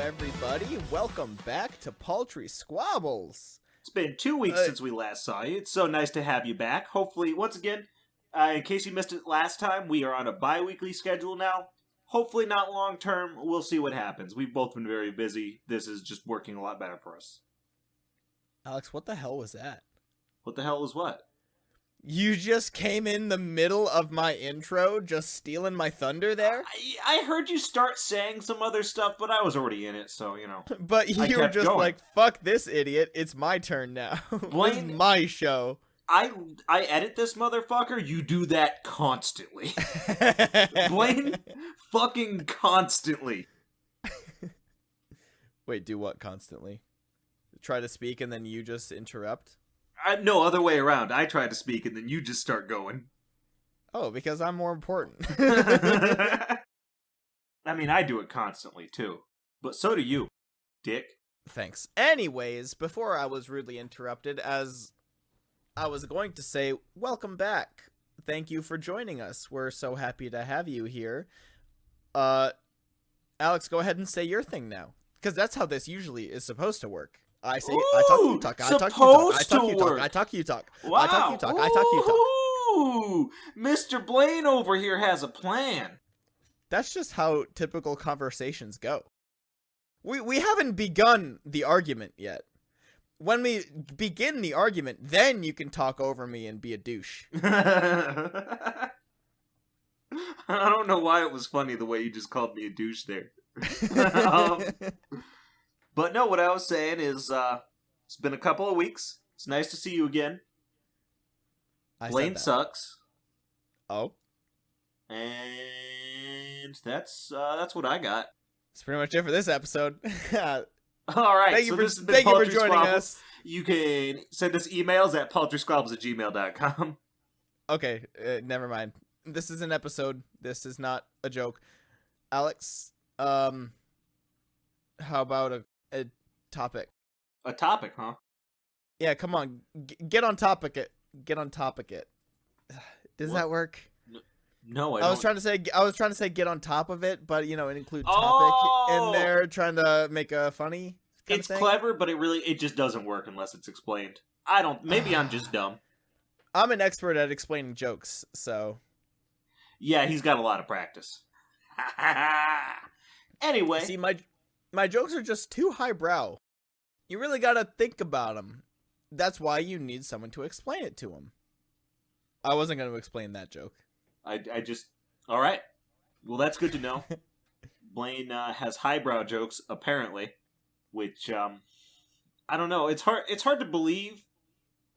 everybody. Welcome back to Paltry Squabbles. It's been 2 weeks since we last saw you. It's so nice to have you back. Hopefully, once again, in case you missed it last time, we are on a bi-weekly schedule now. Hopefully not long term. We'll see what happens. We've both been very busy. This is just working a lot better for us. Alex, what the hell was that? What the hell was what? You just came in the middle of my intro, just stealing my thunder there? I heard you start saying some other stuff, but I was already in it, so, you know. But you were just going. like, fuck this idiot, it's my turn now. This is my show. I edit this motherfucker, you do that constantly. Blaine, fucking constantly. Wait, do what constantly? Try to speak and then you just interrupt? No, other way around. I try to speak and then you just start going. Oh, because I'm more important. I mean, I do it constantly, too. But so do you, dick. Thanks. Anyways, before I was rudely interrupted, as I was going to say, welcome back. Thank you for joining us. We're so happy to have you here. Alex, go ahead and say your thing now. Because that's how this usually is supposed to work. I say, I talk, you talk, I talk, you talk, I talk, you talk, I talk, you talk, wow. I talk, you talk, I talk, you talk. Ooh, Mr. Blaine over here has a plan. That's just how typical conversations go. We haven't begun the argument yet. When we begin the argument, then you can talk over me and be a douche. I don't know why it was funny the way you just called me a douche there. But no, what I was saying is, it's been a couple of weeks. It's nice to see you again. Blaine sucks. Oh. And that's what I got. That's pretty much it for this episode. All right. Thank you for joining us. You can send us emails at paltrysquabbles@gmail.com. Okay, never mind. This is an episode. This is not a joke. Alex, how about a topic? A topic, huh? Yeah, come on. Get on topic it. Get on topic it. Does that work? No, I was trying to say get on top of it, but it include topic in there, trying to make a funny kind It's of thing. clever, but it just doesn't work unless it's explained. Maybe I'm just dumb. I'm an expert at explaining jokes, so. Yeah, he's got a lot of practice. Anyway. See, my jokes are just too highbrow. You really gotta think about them. That's why you need someone to explain it to them. I wasn't gonna explain that joke. I just... Alright. Well, that's good to know. Blaine has highbrow jokes, apparently. Which, I don't know. It's hard to believe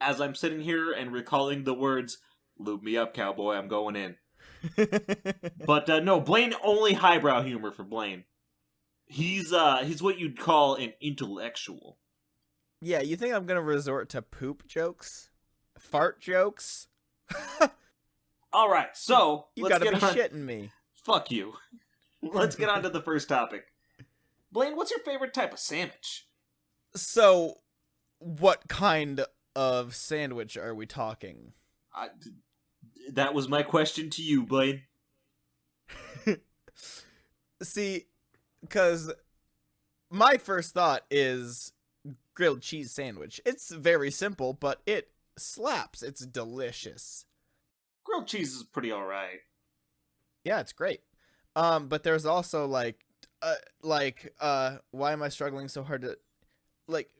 as I'm sitting here and recalling the words, "Lube me up, cowboy, I'm going in." But, no, Blaine, only highbrow humor for Blaine. He's what you'd call an intellectual. Yeah, you think I'm gonna resort to poop jokes? Fart jokes? Alright, so... You gotta be shitting me. Fuck you. Let's get on to the first topic. Blaine, what's your favorite type of sandwich? So, what kind of sandwich are we talking? That was my question to you, Blaine. See, because my first thought is grilled cheese sandwich. It's very simple, but it slaps. It's delicious. Grilled cheese is pretty alright. Yeah, it's great. But there's also why am I struggling so hard to,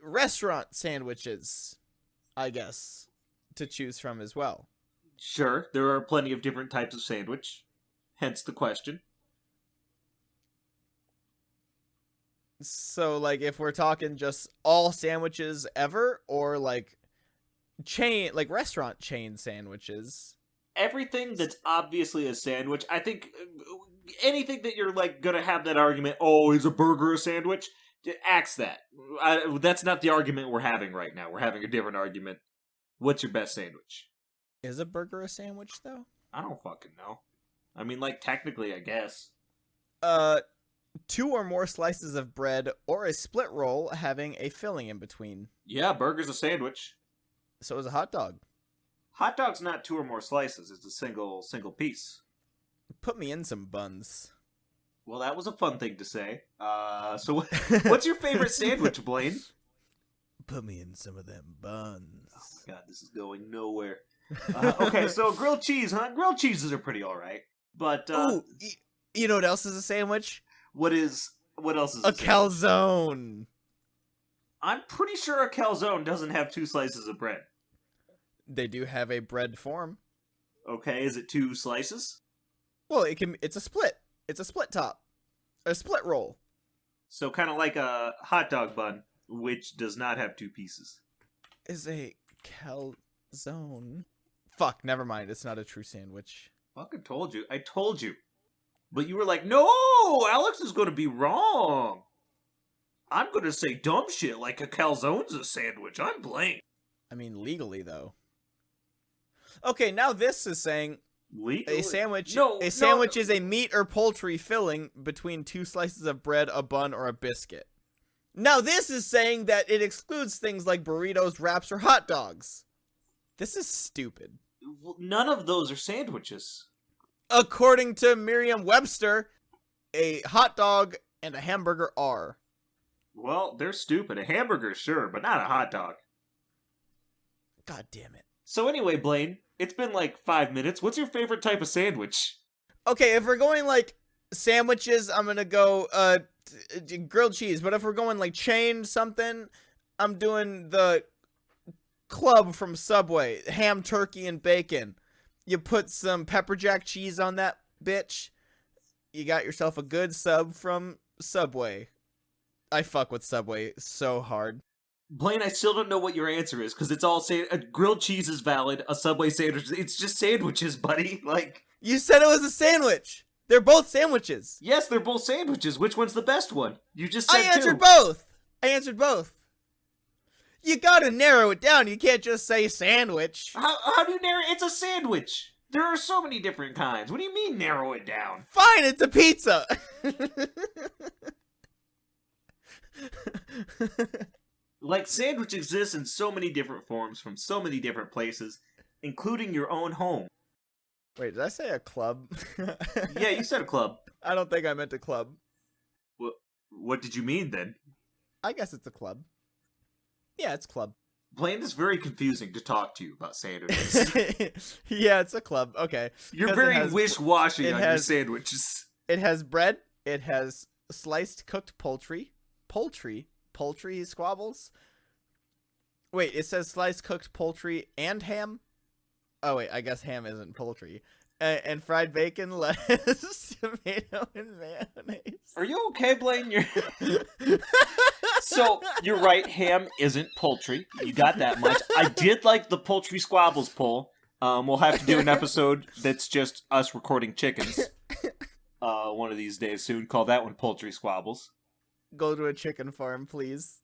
restaurant sandwiches, I guess, to choose from as well. Sure, there are plenty of different types of sandwich. Hence the question. So, if we're talking just all sandwiches ever, or, restaurant chain sandwiches. Everything that's obviously a sandwich, I think anything that you're, gonna have that argument, oh, is a burger a sandwich? Axe that. That's not the argument we're having right now. We're having a different argument. What's your best sandwich? Is a burger a sandwich, though? I don't fucking know. I mean, technically, I guess. 2 or more slices of bread or a split roll having a filling in between. Yeah, burger's a sandwich. So is a hot dog. Hot dog's not 2 or more slices. It's a single piece. Put me in some buns. Well, that was a fun thing to say. So what's your favorite sandwich, Blaine? Put me in some of them buns. Oh my god, this is going nowhere. Okay, so grilled cheese, huh? Grilled cheeses are pretty alright. But, Ooh, you know what else is a sandwich? what else is A sandwich? calzone. I'm pretty sure a calzone doesn't have 2 slices of bread. They do have a bread form. Okay, is it 2 slices? Well, it's a split. It's a split top. A split roll. So kind of like a hot dog bun, which does not have 2 pieces. Is a calzone. Fuck, never mind. It's not a true sandwich. Fucking told you. I told you. But you were like, no, Alex is going to be wrong. I'm going to say dumb shit like a calzone's a sandwich. I'm Blaine. I mean, legally, though. Okay, now this is saying Legally? a sandwich. No, a sandwich is a meat or poultry filling between 2 slices of bread, a bun, or a biscuit. Now this is saying that it excludes things like burritos, wraps, or hot dogs. This is stupid. Well, none of those are sandwiches. According to Merriam-Webster, a hot dog and a hamburger are. Well, they're stupid. A hamburger, sure, but not a hot dog. God damn it. So anyway, Blaine, it's been like 5 minutes. What's your favorite type of sandwich? Okay, if we're going like sandwiches, I'm gonna go grilled cheese. But if we're going like chain something, I'm doing the club from Subway, ham, turkey, and bacon. You put some pepper jack cheese on that bitch. You got yourself a good sub from Subway. I fuck with Subway so hard. Blaine, I still don't know what your answer is, because it's all saying grilled cheese is valid, a Subway sandwich. It's just sandwiches, buddy. Like, You said it was a sandwich. They're both sandwiches. yes, they're both sandwiches. Which one's the best one? You just said I answered 2. both. I answered both. You gotta narrow it down. You can't just say sandwich. How do you narrow? It's a sandwich. There are so many different kinds. What do you mean narrow it down? Fine, it's a pizza. Like, sandwich exists in so many different forms from so many different places, including your own home. Wait, did I say a club? Yeah, you said a club. I don't think I meant a club. What did you mean then? I guess it's a club. Yeah, it's club. Blaine, is very confusing to talk to you about sandwiches. Yeah, it's a club. Okay. You're 'Cause very wish-washy on your has- sandwiches. It has bread. It has sliced cooked poultry. Paltry squabbles. Wait, it says sliced cooked poultry and ham? Oh, wait, I guess ham isn't poultry. And fried bacon, lettuce, tomato, and mayonnaise. Are you okay, Blaine? So, you're right, ham isn't poultry. You got that much. I did like the Paltry Squabbles poll. We'll have to do an episode that's just us recording chickens. One of these days soon. Call that one Paltry Squabbles. Go to a chicken farm, please.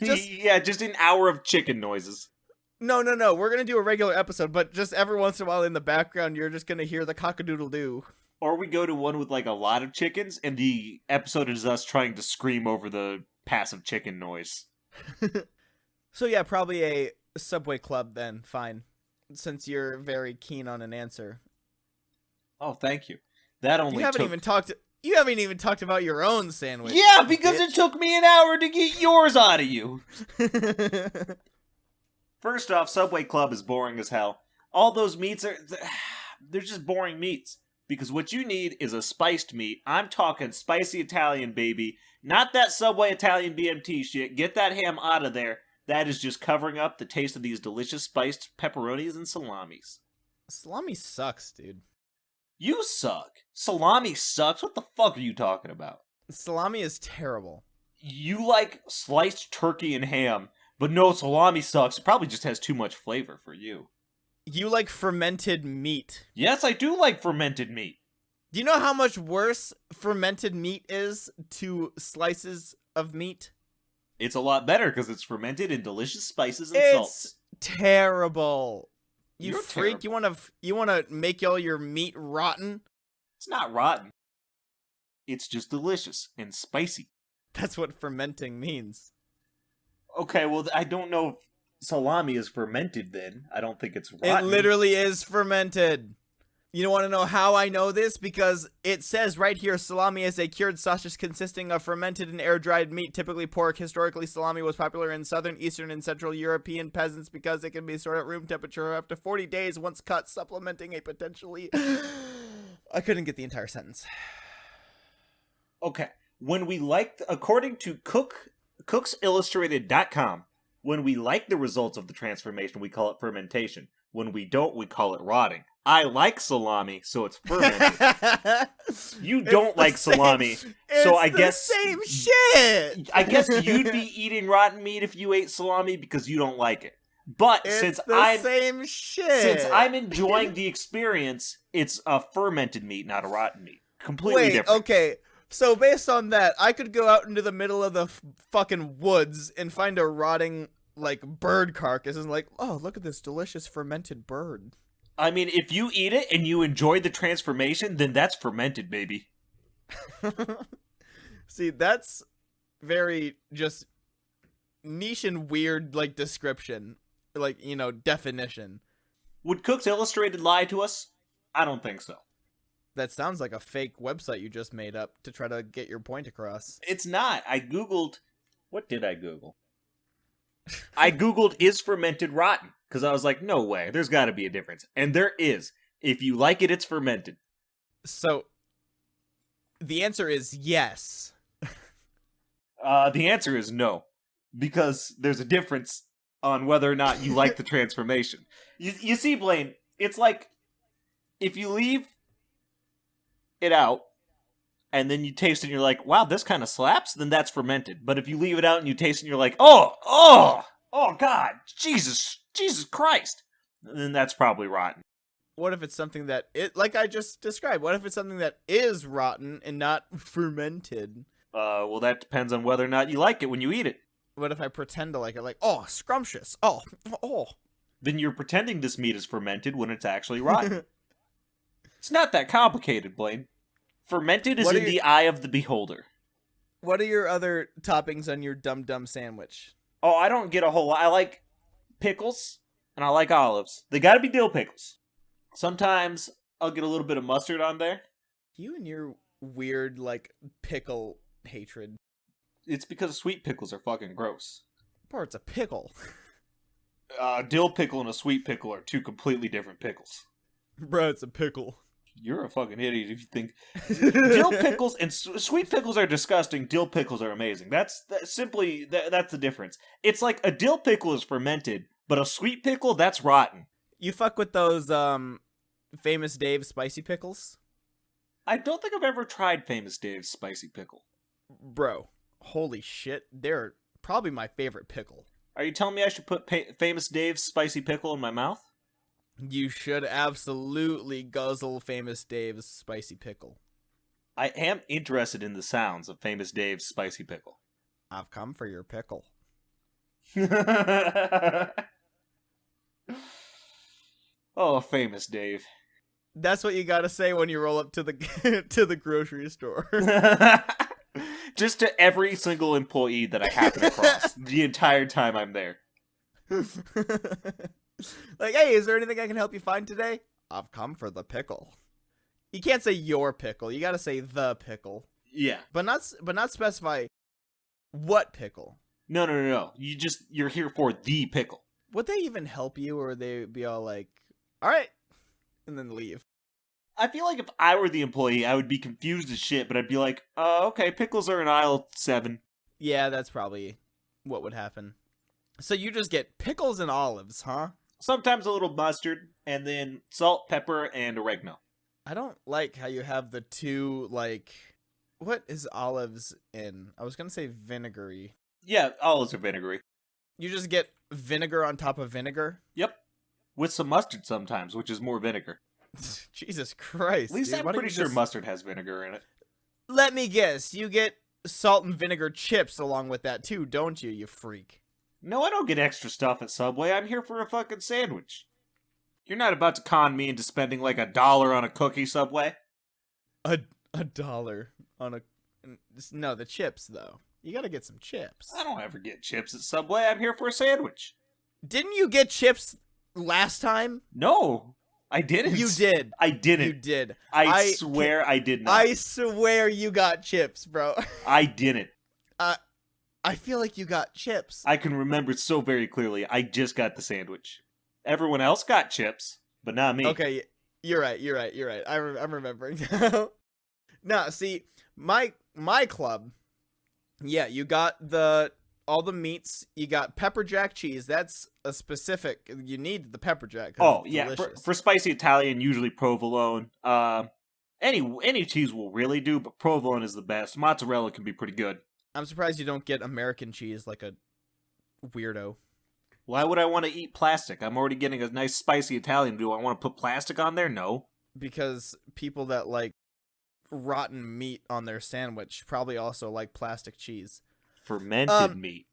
Yeah, just an hour of chicken noises. No. We're going to do a regular episode, but just every once in a while in the background, you're just going to hear the cock-a-doodle-doo. Or we go to one with like a lot of chickens, and the episode is us trying to scream over the passive chicken noise. So yeah, probably a Subway club then. Fine. Since you're very keen on an answer. Oh, thank you. That only You haven't even talked about your own sandwich. Yeah, because it took me an hour to get yours out of you. First off, Subway Club is boring as hell. All those meats they're just boring meats. Because what you need is a spiced meat. I'm talking spicy Italian, baby. Not that Subway Italian BMT shit. Get that ham out of there. That is just covering up the taste of these delicious spiced pepperonis and salamis. Salami sucks, dude. You suck. Salami sucks. What the fuck are you talking about? Salami is terrible. You like sliced turkey and ham, but no, salami sucks. It probably just has too much flavor for you. You like fermented meat. Yes, I do like fermented meat. Do you know how much worse fermented meat is to slices of meat? It's a lot better because it's fermented in delicious spices and It's salts. terrible. You You're freak. terrible. You wanna make all your meat rotten? It's not rotten. It's just delicious and spicy. That's what fermenting means. Okay, well, I don't know if salami is fermented then. I don't think it's rotten. It literally is fermented. You don't want to know how I know this? Because it says right here, salami is a cured sausage consisting of fermented and air-dried meat, typically pork. Historically, salami was popular in southern, eastern, and central European peasants because it can be stored at room temperature up to 40 days once cut, supplementing a potentially... I couldn't get the entire sentence. Okay. When we like, according to cooksillustrated.com, when we like the results of the transformation, we call it fermentation. When we don't, we call it rotting. I like salami, so it's fermented. You don't like salami, so I guess same shit. I guess you'd be eating rotten meat if you ate salami because you don't like it. But since I'm enjoying the experience, it's a fermented meat, not a rotten meat. Completely different. Okay. So based on that, I could go out into the middle of the fucking woods and find a rotting like bird carcass and like, oh, look at this delicious fermented bird. I mean, if you eat it and you enjoy the transformation, then that's fermented, baby. See, that's very just niche and weird, like, description. Like, you know, definition. Would Cooks Illustrated lie to us? I don't think so. That sounds like a fake website you just made up to try to get your point across. It's not. I Googled... What did I Google? I Googled, is fermented rotten? Because I was like, no way, there's got to be a difference. And there is. If you like it, it's fermented. So, the answer is yes. The answer is no. Because there's a difference on whether or not you like the transformation. You see, Blaine, it's like, if you leave it out, and then you taste it and you're like, wow, this kind of slaps, then that's fermented. But if you leave it out and you taste it and you're like, oh, God, Jesus Christ, then that's probably rotten. What if it's something that, like I just described, what if it's something that is rotten and not fermented? Well, that depends on whether or not you like it when you eat it. What if I pretend to like it? Like, oh, scrumptious. Oh. Then you're pretending this meat is fermented when it's actually rotten. It's not that complicated, Blaine. Fermented is in the eye of the beholder. What are your other toppings on your Dum Dum sandwich? Oh, I don't get a whole lot. I like pickles, and I like olives. They gotta be dill pickles. Sometimes I'll get a little bit of mustard on there. You and your weird, like, pickle hatred. It's because sweet pickles are fucking gross. Bro, it's a pickle. Dill pickle and a sweet pickle are two completely different pickles. Bro, it's a pickle. You're a fucking idiot if you think dill pickles and sweet pickles are disgusting. Dill pickles are amazing. That's the difference. It's like a dill pickle is fermented, but a sweet pickle, that's rotten. You fuck with those Famous Dave's spicy pickles? I don't think I've ever tried Famous Dave's spicy pickle. Bro, holy shit, they're probably my favorite pickle. Are you telling me I should put Famous Dave's spicy pickle in my mouth? You should absolutely guzzle Famous Dave's spicy pickle. I am interested in the sounds of Famous Dave's spicy pickle. I've come for your pickle. Oh, Famous Dave. That's what you gotta say when you roll up to the to the grocery store. Just to every single employee that I happen across the entire time I'm there. Like, hey, is there anything I can help you find today? I've come for the pickle. You can't say your pickle. You gotta say the pickle. Yeah. But not specify what pickle. No. You're here for the pickle. Would they even help you, or would they be all like, all right, and then leave? I feel like if I were the employee, I would be confused as shit, but I'd be like, okay, pickles are in aisle 7. Yeah, that's probably what would happen. So you just get pickles and olives, huh? Sometimes a little mustard, and then salt, pepper, and oregano. I don't like how you have the two, like, what is olives in? I was gonna say vinegary. Yeah, olives are vinegary. You just get vinegar on top of vinegar? Yep. With some mustard sometimes, which is more vinegar. Jesus Christ. At least dude, I'm pretty sure mustard has vinegar in it. Let me guess, you get salt and vinegar chips along with that too, don't you, you freak? No, I don't get extra stuff at Subway. I'm here for a fucking sandwich. You're not about to con me into spending like $1 on a cookie, Subway. $1 on a... No, the chips, though. You gotta get some chips. I don't ever get chips at Subway. I'm here for a sandwich. Didn't you get chips last time? No. I didn't. You did. I didn't. You did. I swear I did not. I swear you got chips, bro. I didn't. I feel like you got chips. I can remember so very clearly. I just got the sandwich. Everyone else got chips, but not me. Okay, you're right. I'm remembering. No, see, my club, yeah, you got all the meats. You got pepper jack cheese. That's a specific. You need the pepper jack. Oh yeah, for spicy Italian, usually provolone. Any cheese will really do, but provolone is the best. Mozzarella can be pretty good. I'm surprised you don't get American cheese like a weirdo. Why would I want to eat plastic? I'm already getting a nice spicy Italian. Do I want to put plastic on there? No. Because people that like rotten meat on their sandwich probably also like plastic cheese. Fermented meat.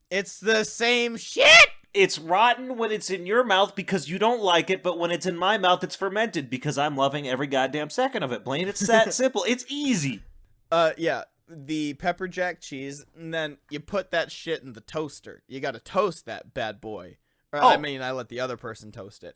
It's the same shit! It's rotten when it's in your mouth because you don't like it, but when it's in my mouth, it's fermented because I'm loving every goddamn second of it, Blaine. It's that simple. It's easy. Yeah. The pepper jack cheese, and then you put that shit in the toaster. You gotta toast that bad boy. Or, I mean, I let the other person toast it.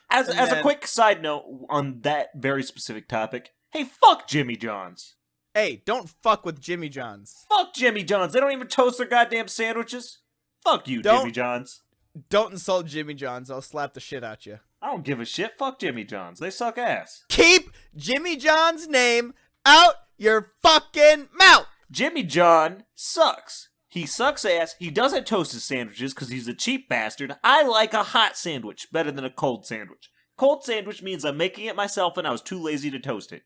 As a quick side note on that very specific topic, hey, fuck Jimmy John's. Hey, don't fuck with Jimmy John's. Fuck Jimmy John's. They don't even toast their goddamn sandwiches. Fuck you, Jimmy John's. Don't insult Jimmy John's. I'll slap the shit out you. I don't give a shit. Fuck Jimmy John's. They suck ass. Keep Jimmy John's name out your fucking mouth. Jimmy John sucks. He sucks ass. He doesn't toast his sandwiches because he's a cheap bastard. I like a hot sandwich better than a cold sandwich. Cold sandwich means I'm making it myself and I was too lazy to toast it.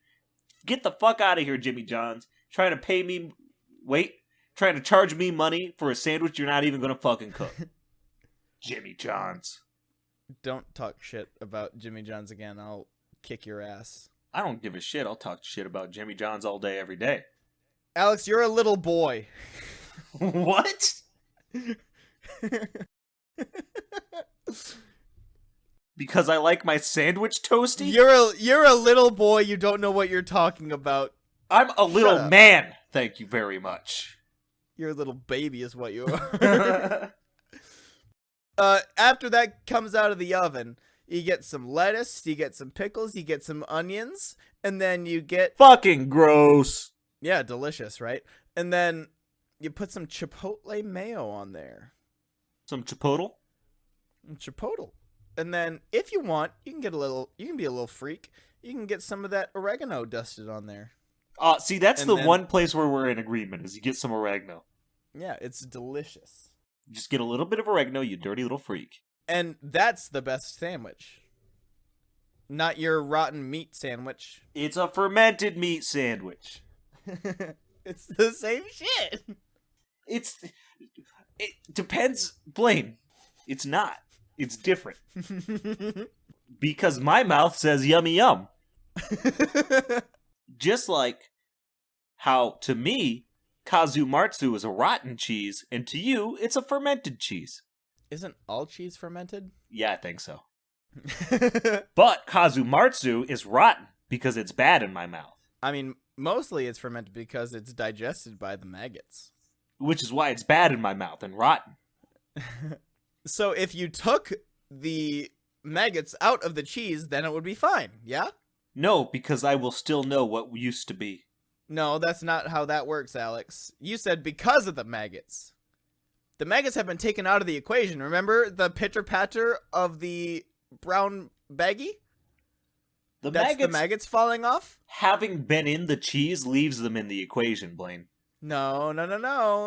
Get the fuck out of here, Jimmy John's. Trying to charge me money for a sandwich you're not even gonna fucking cook. Jimmy John's. Don't talk shit about Jimmy John's again. I'll kick your ass. I don't give a shit. I'll talk shit about Jimmy John's all day, every day. Alex, you're a little boy. What? Because I like my sandwich toasty? You're a little boy. You don't know what you're talking about. I'm a little man. Thank you very much. You're a little baby is what you are. After that comes out of the oven, you get some lettuce, you get some pickles, you get some onions, and then you get... Fucking gross. Yeah, delicious, right? And then you put some chipotle mayo on there. Some chipotle? Chipotle. And then if you want, you can be a little freak. You can get some of that oregano dusted on there. See, that's one place where we're in agreement, is you get some oregano. Yeah, it's delicious. Just get a little bit of oregano, you dirty little freak. And that's the best sandwich. Not your rotten meat sandwich. It's a fermented meat sandwich. It's the same shit. It depends, Blaine. It's not. It's different. Because my mouth says yummy yum. Just like how, to me, Kazumartsu is a rotten cheese, and to you, it's a fermented cheese. Isn't all cheese fermented? Yeah, I think so. But Kazumartsu is rotten because it's bad in my mouth. I mean, mostly it's fermented because it's digested by the maggots. Which is why it's bad in my mouth and rotten. So if you took the maggots out of the cheese, then it would be fine, yeah? No, because I will still know what used to be. No, that's not how that works, Alex. You said because of the maggots. The maggots have been taken out of the equation. Remember the pitter-patter of the brown baggie? That's the maggots falling off? Having been in the cheese leaves them in the equation, Blaine. No.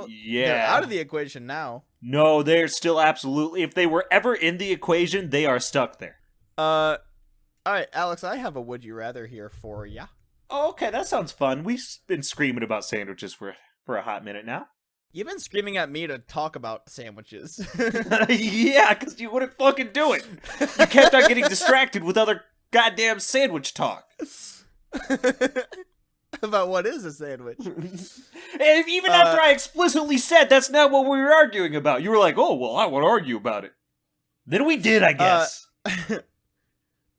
Yeah. They're out of the equation now. No, they're still absolutely... If they were ever in the equation, they are stuck there. Alright, Alex, I have a would you rather here for ya. Oh, okay, that sounds fun. We've been screaming about sandwiches for a hot minute now. You've been screaming at me to talk about sandwiches. Yeah, because you wouldn't fucking do it. You kept on getting distracted with other goddamn sandwich talk. About what is a sandwich? And even after I explicitly said that's not what we were arguing about, you were like, oh, well, I want to argue about it. Then we did, I guess.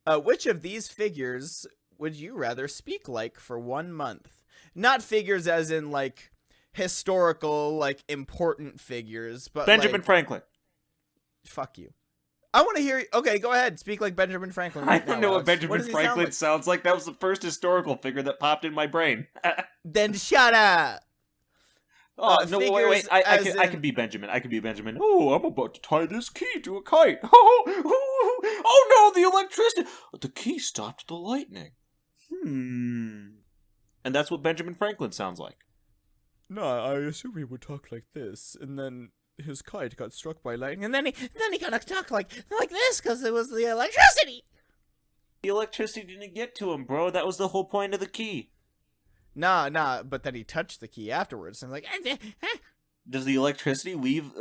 Which of these figures would you rather speak like for 1 month? Not figures as in, like, historical, like, important figures, but Benjamin like, Franklin. Fuck you. I want to hear. Okay, go ahead. Speak like Benjamin Franklin. I Right don't now, know what Alex. Benjamin does he sound Franklin like? sounds like. That was the first historical figure that popped in my brain. Then shut up. Oh, no, wait. Figures I as can in. be Benjamin. I can be Benjamin. Oh, I'm about to tie this key to a kite. Oh no, the electricity. The key stopped the lightning. And that's what Benjamin Franklin sounds like. No, I assume he would talk like this, and then his kite got struck by lightning, and then he got to talk like this because it was the electricity. The electricity didn't get to him, bro. That was the whole point of the key. Nah, but then he touched the key afterwards, and like, Does the electricity leave?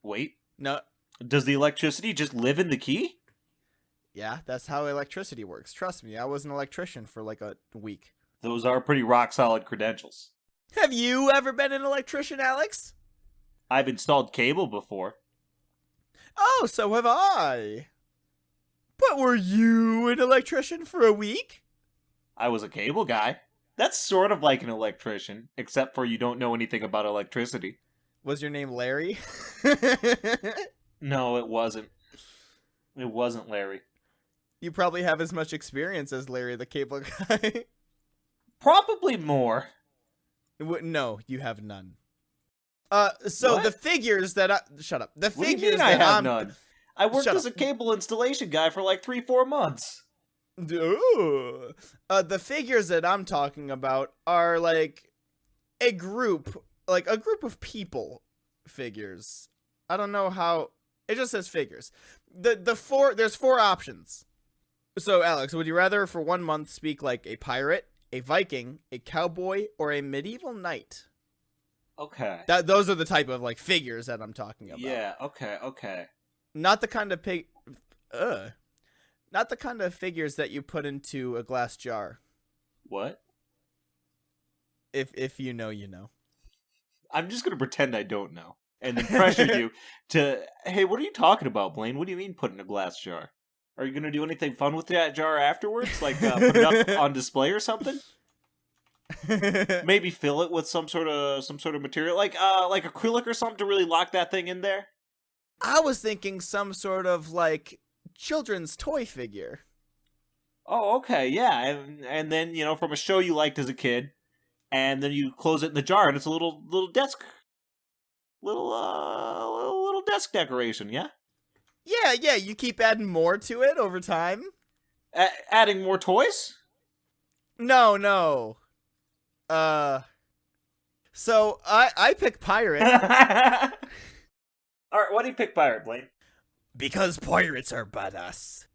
Wait. no, Does the electricity just live in the key? yeah, that's how electricity works. Trust me, I was an electrician for like a week. Those are pretty rock solid credentials. Have you ever been an electrician, Alex? I've installed cable before. Oh, so have I. But were you an electrician for a week? I was a cable guy. That's sort of like an electrician, except for you don't know anything about electricity. Was your name Larry? No, it wasn't. It wasn't Larry. You probably have as much experience as Larry the cable guy. Probably more. No, you have none. So What? the figures that I... Shut up. The What do you figures mean I that have I'm... none? I worked Shut as a up. cable installation guy for like 3-4 months. Ooh. The figures that I'm talking about are like a group of people figures. I don't know how... It just says figures. There's 4 options. So, Alex, would you rather for 1 month speak like a pirate, a Viking, a cowboy, or a medieval knight? Okay. Those are the type of like figures that I'm talking about. Yeah, okay. Not the kind of not the kind of figures that you put into a glass jar. What? If you know, you know. I'm just going to pretend I don't know. And then pressure you to, hey, what are you talking about, Blaine? What do you mean put in a glass jar? Are you going to do anything fun with that jar afterwards? Like put it up on display or something? Maybe fill it with some sort of material, like acrylic or something to really lock that thing in there. I was thinking some sort of like children's toy figure. Oh, okay, yeah, and then from a show you liked as a kid, and then you close it in the jar, and it's a little desk, little desk decoration, yeah. Yeah. You keep adding more to it over time. Adding more toys. No. So I pick pirate. All right, why do you pick pirate, Blaine? Because pirates are badass.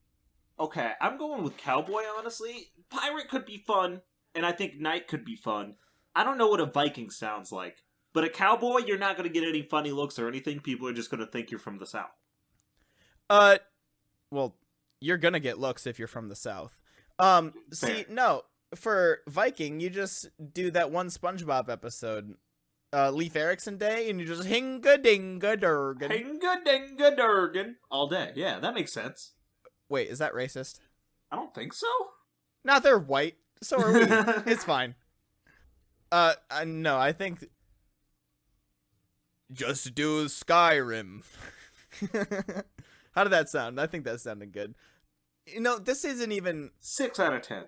Okay, I'm going with cowboy, honestly. Pirate could be fun, and I think knight could be fun. I don't know what a Viking sounds like, but a cowboy, you're not going to get any funny looks or anything. People are just going to think you're from the South. Well, you're gonna get looks if you're from the South. See, Fair. no, for Viking, you just do that one SpongeBob episode, Leif Erikson Day, and you just hinga-dinga-durgan. Hinga-dinga-durgan. All day. Yeah, that makes sense. Wait, is that racist? I don't think so. No, they're white. So are we. It's fine. No, I think... Just do Skyrim. How did that sound? I think that sounded good. This isn't even... 6 out of 10.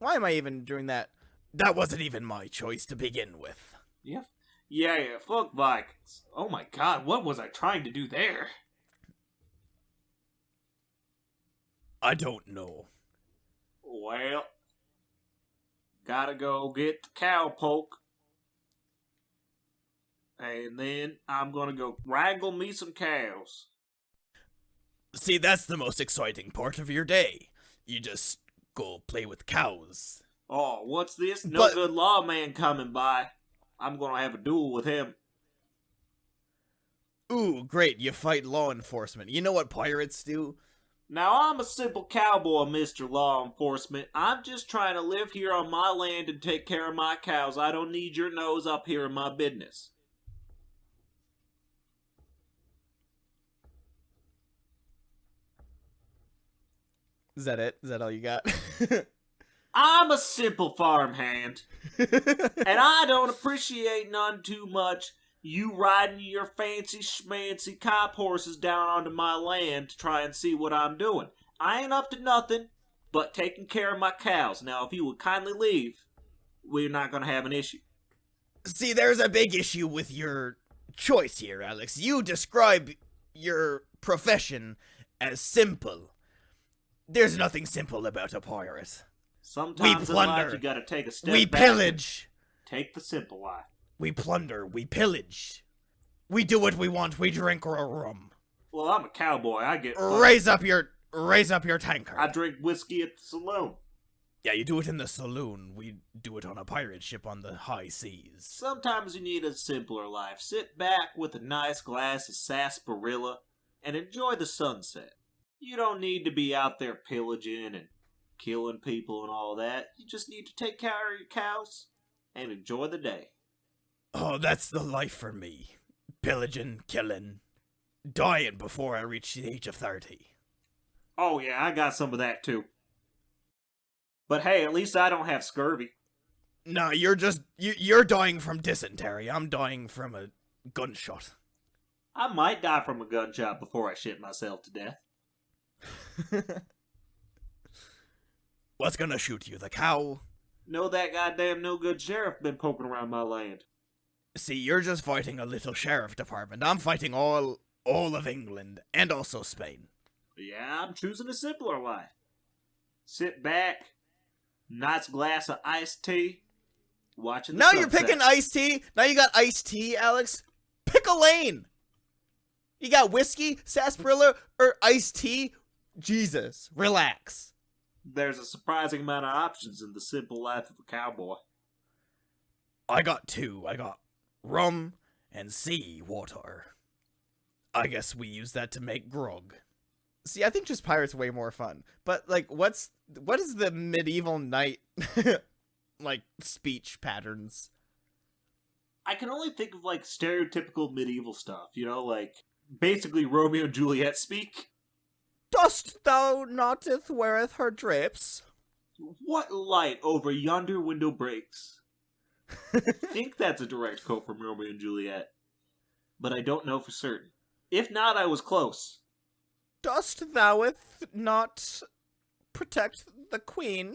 Why am I even doing that? That wasn't even my choice to begin with. Yeah. Yeah, fuck Vikings. Oh my god, what was I trying to do there? I don't know. Well, gotta go get the cow poke. And then I'm gonna go wrangle me some cows. See, that's the most exciting part of your day. You just go play with cows. Oh, what's this? No But- good lawman coming by. I'm gonna have a duel with him. Ooh, great, you fight law enforcement. You know what pirates do? Now, I'm a simple cowboy, Mr. Law Enforcement. I'm just trying to live here on my land and take care of my cows. I don't need your nose up here in my business. Is that it? Is that all you got? I'm a simple farmhand, and I don't appreciate none too much You riding your fancy schmancy cop horses down onto my land to try and see what I'm doing. I ain't up to nothing but taking care of my cows. Now, if you would kindly leave, we're not going to have an issue. See, there's a big issue with your choice here, Alex. You describe your profession as simple. There's nothing simple about a pirate. Sometimes in life you gotta take a step back. We pillage. Take the simple life. We plunder, we pillage. We do what we want, we drink rum. Well, I'm a cowboy, I get Raise up your tankard. I drink whiskey at the saloon. Yeah, you do it in the saloon. We do it on a pirate ship on the high seas. Sometimes you need a simpler life. Sit back with a nice glass of sarsaparilla and enjoy the sunset. You don't need to be out there pillaging and killing people and all that. You just need to take care of your cows and enjoy the day. Oh, that's the life for me. Pillaging, killing, dying before I reach the age of 30. Oh yeah, I got some of that too. But hey, at least I don't have scurvy. No, you're dying from dysentery. I'm dying from a gunshot. I might die from a gunshot before I shit myself to death. What's gonna shoot you, the cow? No, that goddamn no good sheriff been poking around my land. See, you're just fighting a little sheriff department. I'm fighting all of England, and also Spain. Yeah, I'm choosing a simpler life. Sit back, nice glass of iced tea, watching the Now sunset. you're picking iced tea? Now you got iced tea, Alex? Pick a lane! You got whiskey, sarsaparilla, or iced tea? Jesus, relax. There's a surprising amount of options in the simple life of a cowboy. I got two. I got rum and sea water. I guess we use that to make grog. See, I think just pirates way more fun. But like, what is the medieval knight like speech patterns? I can only think of like stereotypical medieval stuff, you know, like basically Romeo and Juliet speak. Dost thou notteth weareth her drapes? What light over yonder window breaks? I think that's a direct quote from Romeo and Juliet, but I don't know for certain. If not, I was close. Dost thou'th not protect the queen?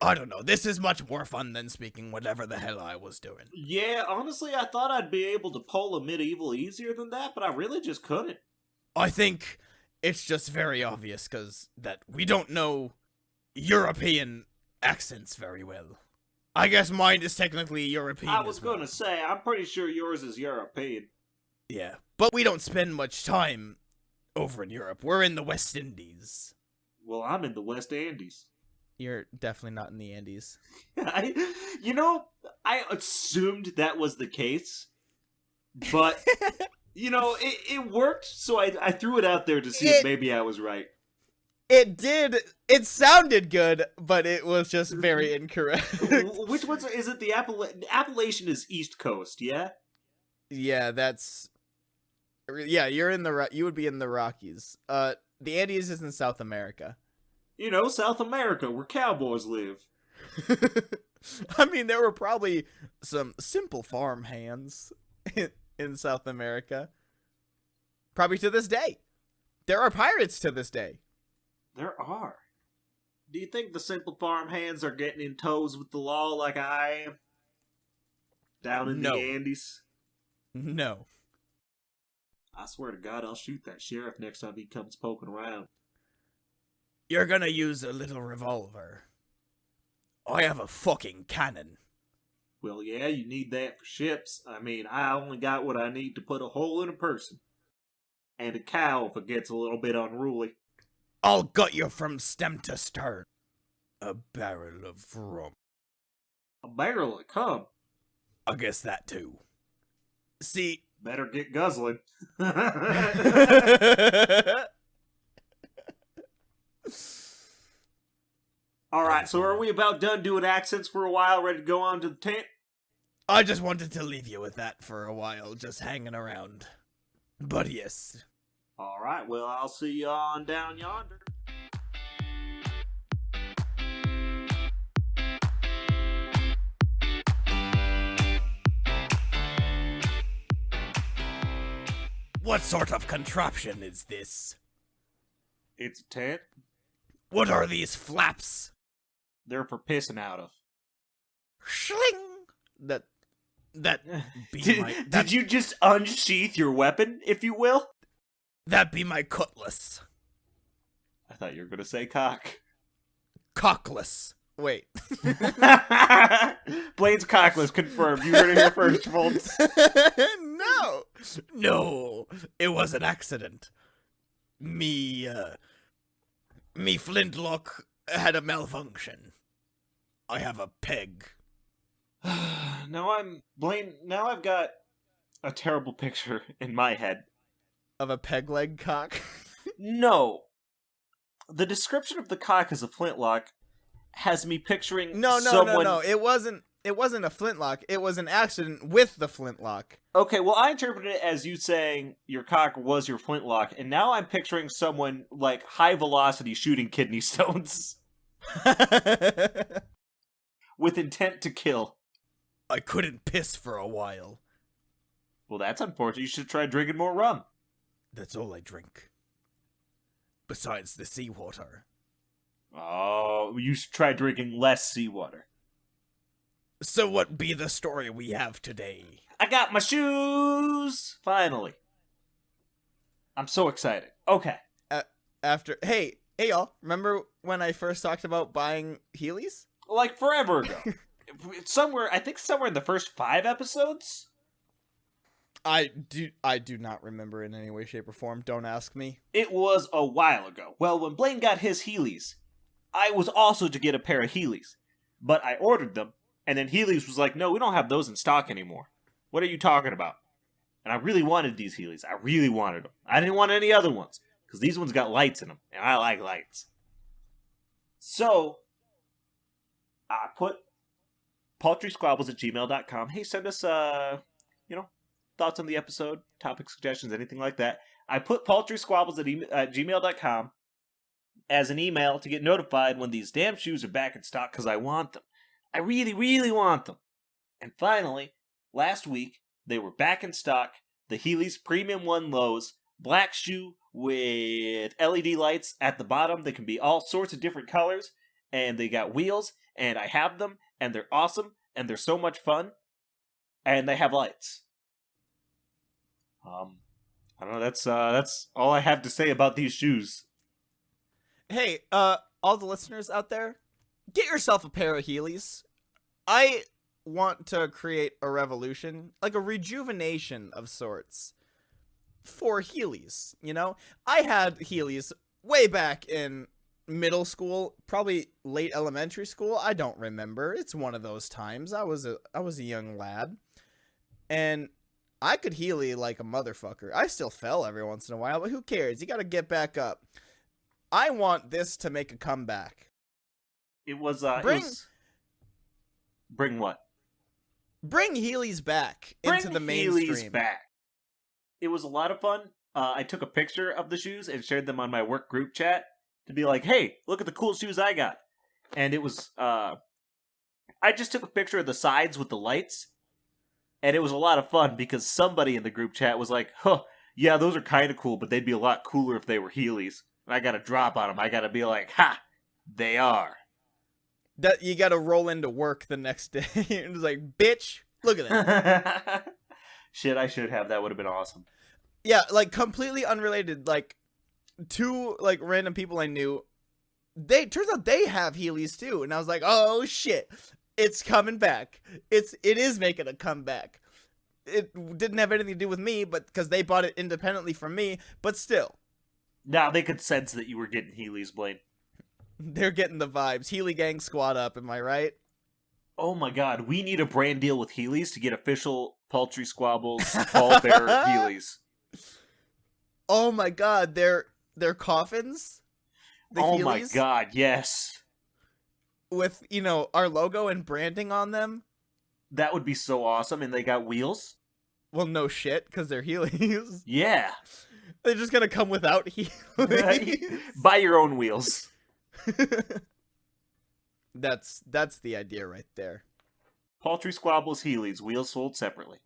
I don't know. This is much more fun than speaking whatever the hell I was doing. Yeah, honestly, I thought I'd be able to pull a medieval easier than that, but I really just couldn't. I think it's just very obvious that we don't know European accents very well. I guess mine is technically European. I was going to say, I'm pretty sure yours is European. Yeah, but we don't spend much time over in Europe. We're in the West Indies. Well, I'm in the West Andes. You're definitely not in the Andes. I assumed that was the case, but, it worked, so I threw it out there to see if maybe I was right. It did. It sounded good, but it was just very incorrect. Which one's, is it the Appalachian is East Coast, yeah? Yeah, you're in you would be in the Rockies. The Andes is in South America. South America, where cowboys live. I mean, there were probably some simple farm hands in South America. Probably to this day. There are pirates to this day. There are. Do you think the simple farm hands are getting in toes with the law like I am? Down in the Andes? No. I swear to God, I'll shoot that sheriff next time he comes poking around. You're gonna use a little revolver. I have a fucking cannon. Well, yeah, you need that for ships. I mean, I only got what I need to put a hole in a person. And a cow if it gets a little bit unruly. I'll gut you from stem to stern. A barrel of rum. A barrel of cum? I guess that too. See... Better get guzzling. Alright, so are we about done doing accents for a while, ready to go on to the tent? I just wanted to leave you with that for a while, just hanging around. But yes. Alright, well, I'll see you on down yonder. What sort of contraption is this? It's a tent. What are these flaps? They're for pissing out of. Shling! That be Did you just unsheath your weapon, if you will? That be my cutlass. I thought you were going to say cock. Cockless. Wait. Blaine's cockless confirmed. You heard it here first, folks. No, it was an accident. Me flintlock had a malfunction. I have a peg. Now I've got a terrible picture in my head. Of a peg leg cock? No. The description of the cock as a flintlock has me picturing someone... No. It wasn't a flintlock. It was an accident with the flintlock. Okay, well, I interpreted it as you saying your cock was your flintlock, and now I'm picturing someone, like, high-velocity shooting kidney stones. With intent to kill. I couldn't piss for a while. Well, that's unfortunate. You should try drinking more rum. That's all I drink. Besides the seawater. Oh, you should try drinking less seawater. So what be the story we have today? I got my shoes! Finally. I'm so excited. Okay. Hey y'all, remember when I first talked about buying Heelys? Like forever ago. I think somewhere in the first 5 episodes? I do not remember in any way, shape, or form. Don't ask me. It was a while ago. Well, when Blaine got his Heelys, I was also to get a pair of Heelys. But I ordered them, and then Heelys was like, no, we don't have those in stock anymore. What are you talking about? And I really wanted these Heelys. I really wanted them. I didn't want any other ones, because these ones got lights in them, and I like lights. So, I put paltrysquabbles@gmail.com. Hey, send us, thoughts on the episode, topic suggestions, anything like that. I put paltrysquabbles@gmail.com as an email to get notified when these damn shoes are back in stock, because I want them. I really, really want them. And finally, last week, they were back in stock. The Heelys Premium 1 Lows, black shoe with LED lights at the bottom. They can be all sorts of different colors, and they got wheels, and I have them, and they're awesome, and they're so much fun, and they have lights. I don't know, that's all I have to say about these shoes. Hey, all the listeners out there, get yourself a pair of Heelys. I want to create a revolution, like a rejuvenation of sorts, for Heelys, you know? I had Heelys way back in middle school, probably late elementary school, I don't remember. It's one of those times. I was a young lad, and I could Heely like a motherfucker. I still fell every once in a while, but who cares? You gotta get back up. I want this to make a comeback. It was, Bring what? Bring Heelys back into the mainstream. Heelys back. It was a lot of fun. I took a picture of the shoes and shared them on my work group chat to be like, hey, look at the cool shoes I got. And it was, I just took a picture of the sides with the lights. And it was a lot of fun because somebody in the group chat was like, huh, yeah, those are kind of cool, but they'd be a lot cooler if they were Heelys. And I got to drop on them. I got to be like, ha, they are. That you got to roll into work the next day. It was like, bitch, look at that. Shit, I should have. That would have been awesome. Yeah, like completely unrelated. Like 2 like random people I knew, turns out they have Heelys too. And I was like, oh shit. It's coming back. It is making a comeback. It didn't have anything to do with me, but because they bought it independently from me, but still. Now they could sense that you were getting Heelys, Blaine. They're getting the vibes. Heely gang squad up, am I right? Oh my god, we need a brand deal with Heelys to get official Paltry Squabbles Tall Bear Heelys. Oh my god, they're coffins? The Heelys? My god, yes. With, our logo and branding on them? That would be so awesome, and they got wheels? Well, no shit, because they're Heelys. Yeah. They're just gonna come without Heelys. Buy your own wheels. That's the idea right there. Paltry Squabbles Heelys, wheels sold separately.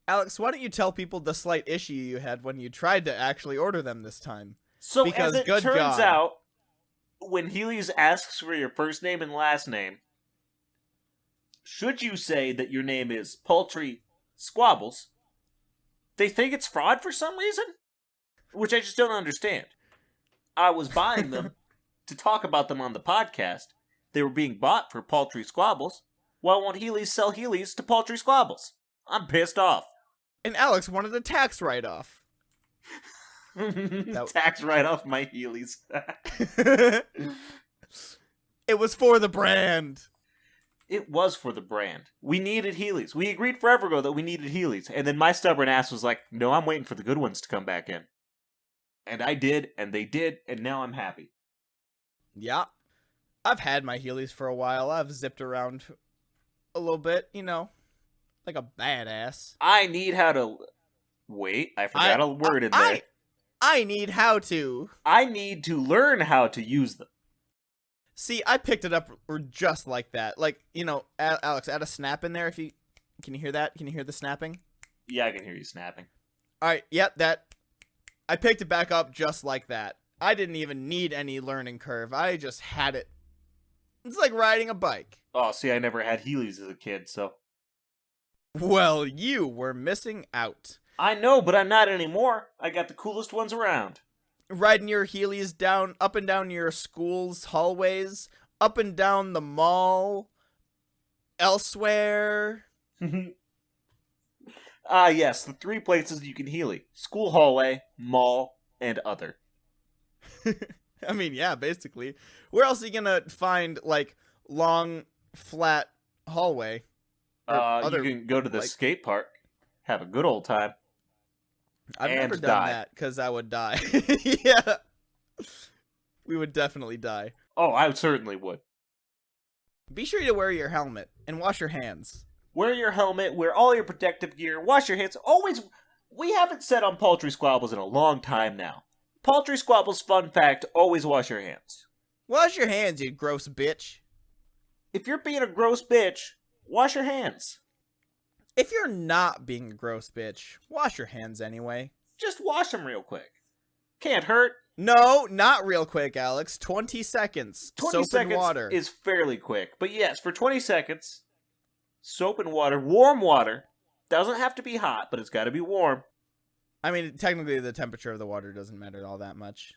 Alex, why don't you tell people the slight issue you had when you tried to actually order them this time? So Because, as it good turns God. out, when Healy's asks for your first name and last name, should you say that your name is Paltry Squabbles, they think it's fraud for some reason? Which I just don't understand. I was buying them to talk about them on the podcast. They were being bought for Paltry Squabbles. Why won't Healy's sell Healy's to Paltry Squabbles? I'm pissed off. And Alex wanted a tax write-off. Tax write-off my Healy's. It was for the brand. It was for the brand. We needed Healy's. We agreed forever ago that we needed Healy's. And then my stubborn ass was like, no, I'm waiting for the good ones to come back in. And I did, and they did, and now I'm happy. Yeah. I've had my Heelys for a while. I've zipped around a little bit, you know, like a badass. I need how to... Wait, I forgot a word in there. I need how to. I need to learn how to use them. See, I picked it up just like that. Like, you know, Alex, add a snap in there if you... Can you hear that? Can you hear the snapping? Yeah, I can hear you snapping. Alright, yep, that... I picked it back up just like that. I didn't even need any learning curve. I just had it. It's like riding a bike. Oh, see, I never had Heelys as a kid, so... Well, you were missing out. I know, but I'm not anymore. I got the coolest ones around. Riding your Heelys down, up and down your school's hallways, up and down the mall, elsewhere. Yes, the 3 places you can Heely. School hallway, mall, and other. I mean, yeah, basically. Where else are you gonna find, like, long, flat hallway? You can go to the skate park, have a good old time. I've and never done die. that, because I would die. Yeah. We would definitely die. Oh, I certainly would. Be sure to wear your helmet, and wash your hands. Wear your helmet, wear all your protective gear, wash your hands. Always, we haven't said on Paltry Squabbles in a long time now. Paltry Squabbles fun fact, always wash your hands. Wash your hands, you gross bitch. If you're being a gross bitch, wash your hands. If you're not being a gross bitch, wash your hands anyway. Just wash them real quick. Can't hurt. No, not real quick, Alex. 20 seconds. 20 soap seconds and water. is fairly quick. But yes, for 20 seconds, soap and water, warm water. Doesn't have to be hot, but it's got to be warm. I mean, technically the temperature of the water doesn't matter all that much.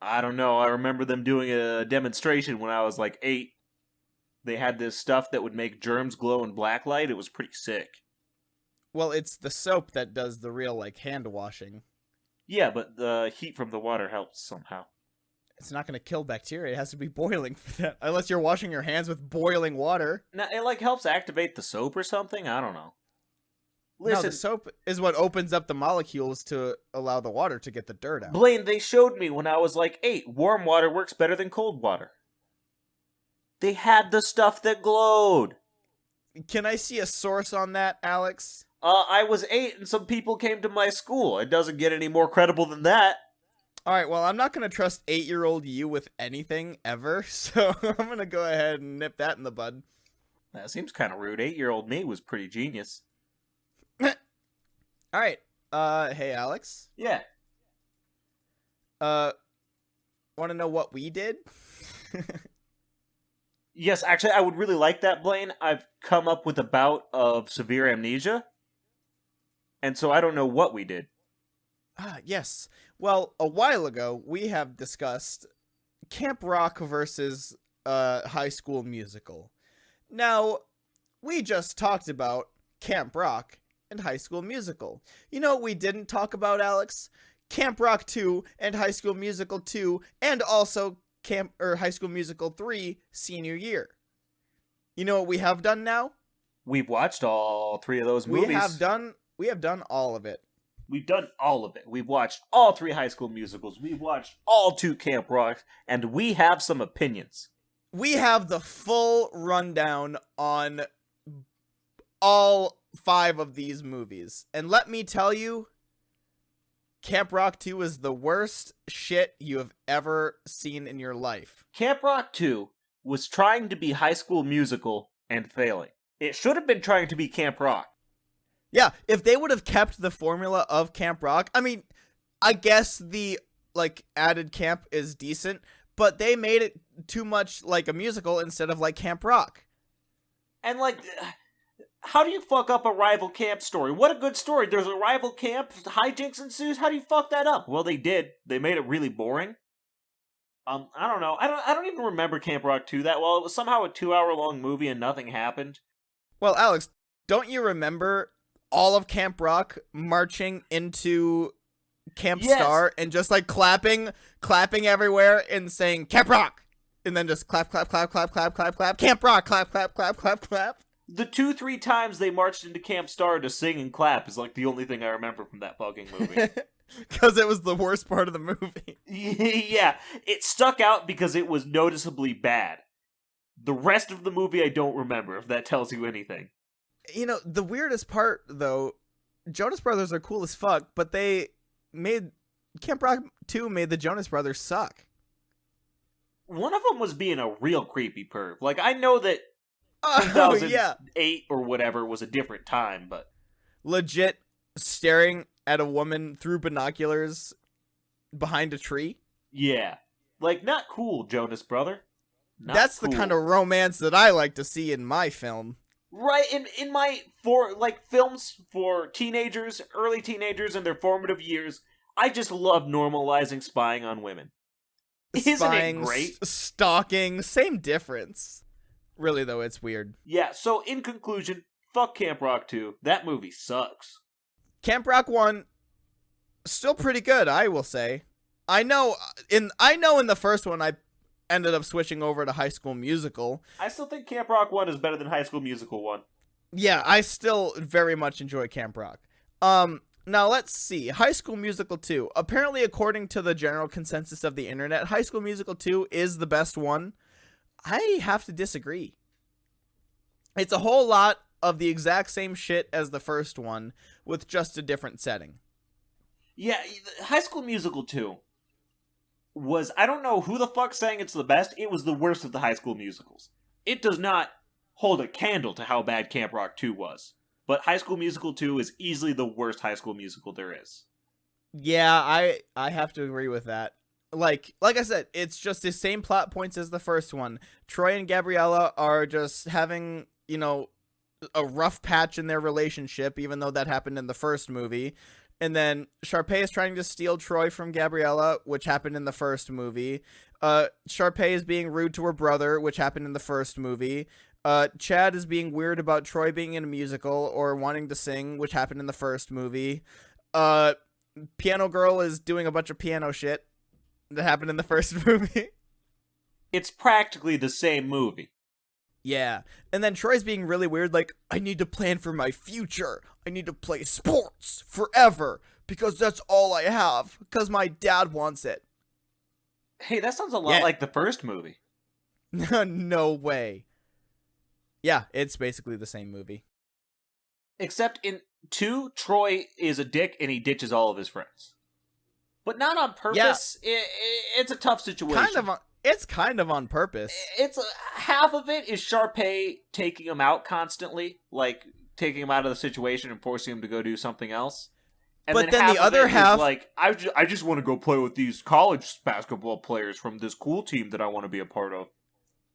I don't know. I remember them doing a demonstration when I was like 8. They had this stuff that would make germs glow in black light. It was pretty sick. Well, it's the soap that does the real, like, hand washing. Yeah, but the heat from the water helps somehow. It's not going to kill bacteria. It has to be boiling for that. Unless you're washing your hands with boiling water. Now, it like helps activate the soap or something? I don't know. Listen, No, the soap is what opens up the molecules to allow the water to get the dirt out. Blaine, they showed me when I was like 8. Warm water works better than cold water. They had the stuff that glowed. Can I see a source on that, Alex? I was 8 and some people came to my school. It doesn't get any more credible than that. Alright, well, I'm not going to trust 8-year-old you with anything ever, so I'm going to go ahead and nip that in the bud. That seems kind of rude. 8-year-old me was pretty genius. Alright, hey, Alex. Yeah. Want to know what we did? Yes, actually, I would really like that, Blaine. I've come up with a bout of severe amnesia. And so I don't know what we did. Yes. Well, a while ago, we have discussed Camp Rock versus High School Musical. Now, we just talked about Camp Rock and High School Musical. You know what we didn't talk about, Alex? Camp Rock 2 and High School Musical 2 and also High School Musical 3 senior year. You know what we have done now? We've watched all 3 of those movies. We have done all of it. We've done all of it. We've watched all 3 High School Musicals. We've watched all 2 Camp Rocks, and we have some opinions. We have the full rundown on all 5 of these movies. And let me tell you, Camp Rock 2 is the worst shit you have ever seen in your life. Camp Rock 2 was trying to be High School Musical and failing. It should have been trying to be Camp Rock. Yeah, if they would have kept the formula of Camp Rock, I mean, I guess the like added camp is decent, but they made it too much like a musical instead of like Camp Rock. And like, how do you fuck up a rival camp story? What a good story. There's a rival camp, hijinks ensues. How do you fuck that up? Well, they did. They made it really boring. I don't know. I don't even remember Camp Rock 2 that well. It was somehow a 2-hour long movie and nothing happened. Well, Alex, don't you remember all of Camp Rock marching into Camp Star and just like clapping everywhere and saying Camp Rock, and then just clap, clap, clap, clap, clap, clap, clap, Camp Rock, clap, clap, clap, clap, clap. The 2-3 times they marched into Camp Star to sing and clap is like the only thing I remember from that fucking movie. Because it was the worst part of the movie. Yeah, it stuck out because it was noticeably bad. The rest of the movie I don't remember, if that tells you anything. You know, the weirdest part, though, Jonas Brothers are cool as fuck, but they made... Camp Rock 2 made the Jonas Brothers suck. One of them was being a real creepy perv. Like, I know that 2008 or whatever was a different time, but... Legit staring at a woman through binoculars behind a tree? Yeah. Like, not cool, Jonas brother. That's cool. The kind of romance that I like to see in my film. Right, in my films for teenagers, early teenagers in their formative years, I just love normalizing spying on women. Isn't it great? Stalking, same difference. Really though, it's weird. Yeah, so in conclusion, fuck Camp Rock 2. That movie sucks. Camp Rock 1 still pretty good, I will say. I know in the first one I ended up switching over to High School Musical. I still think Camp Rock 1 is better than High School Musical 1. Yeah, I still very much enjoy Camp Rock. Now let's see. High School Musical 2. Apparently, according to the general consensus of the internet, High School Musical 2 is the best one. I have to disagree. It's a whole lot of the exact same shit as the first one, with just a different setting. Yeah, High School Musical 2 was, I don't know who the fuck's saying it's the best, it was the worst of the High School Musicals. It does not hold a candle to how bad Camp Rock 2 was. But High School Musical 2 is easily the worst High School Musical there is. Yeah, I have to agree with that. Like I said, it's just the same plot points as the first one. Troy and Gabriella are just having, you know, a rough patch in their relationship, even though that happened in the first movie. And then Sharpay is trying to steal Troy from Gabriella, which happened in the first movie. Sharpay is being rude to her brother, which happened in the first movie. Chad is being weird about Troy being in a musical or wanting to sing, which happened in the first movie. Piano Girl is doing a bunch of piano shit that happened in the first movie. It's practically the same movie. Yeah. And then Troy's being really weird, like, I need to plan for my future. I need to play sports forever because that's all I have because my dad wants it. Hey, that sounds a lot like the first movie. No way. Yeah, it's basically the same movie. Except in 2, Troy is a dick and he ditches all of his friends. But not on purpose. Yeah. It's a tough situation. It's kind of on purpose. Half of it is Sharpay taking him out constantly, like taking him out of the situation and forcing him to go do something else. And but then the other half, like, I just want to go play with these college basketball players from this cool team that I want to be a part of.